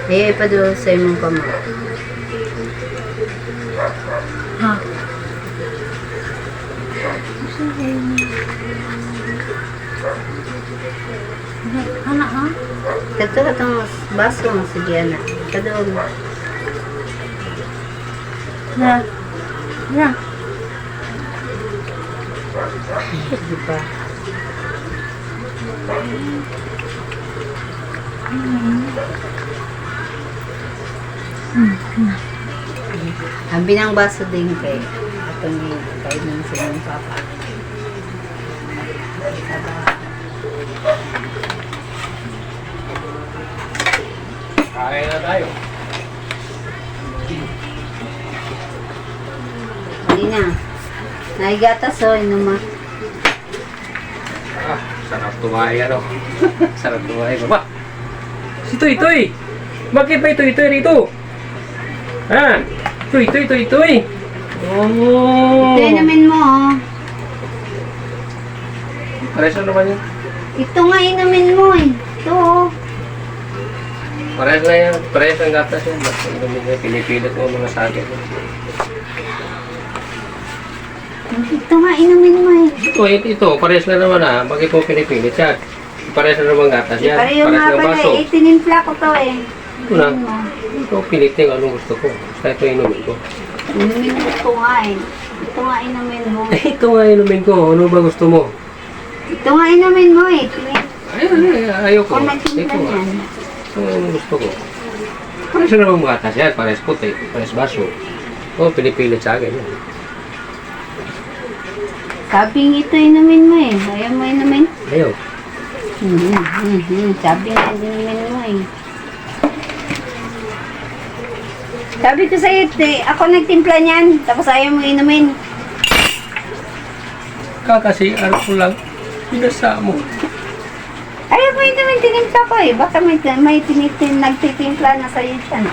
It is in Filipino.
Eh, ipadulog sa imong kamay. Ha? Anak ha? Ito itong baso mo, sige anak. Padulog. Na. Na. Di ba? Abi ng baso din kay atong kainan sa inyong papa. Kain na tayo. Hindi na. Naigatas o, inuma. Ah, sarap tumahay ano. Sarap tumahay. Baba! Si Toy Toy! Bakit ba Toy Toy rito? Ha? Toy Toy Toy Toy! Oh! Ito naman mo, oh. Pares na naman yun. Ito nga inumin mo, eh. Ito, oh. Pares na yan. Pares ang gatas yan. Basta inumin na pinipilit mo mga sakit. Ito nga inumin mo, eh. Ito. Pares na naman ah. Bakit mo pinipilit yan? Pares na naman gatas yan. Pareho Pares nga na pala, baso. eh. Tinimpla ko to, eh. Ito na. Ito pilitin anong gusto ko. Basta ito inumin ko. Inumin mo ito nga, eh. Ito nga inumin mo. Ito nga inumin ko. Ano ba gusto mo? Ito nga inumin mo, eh. Ayoko. Kung nagtimpla Ito nga. yan. Ito ang gusto ko. Pares na naman gatas yan. Pares puti. Pares baso. O, pinipilit sa akin yan. Sabing ito inumin mo, eh. Ayaw mo inumin? Ayaw. Sabi nga inumin mo, eh. Sabi ko sa'yo, ako nagtimpla niyan, tapos ayaw mo inumin. Kasi ano ko lang. Binasa mo. Ayaw mo inumin, tinimpla ko, eh. Baka may nagtitimpla na sa'yo dyan.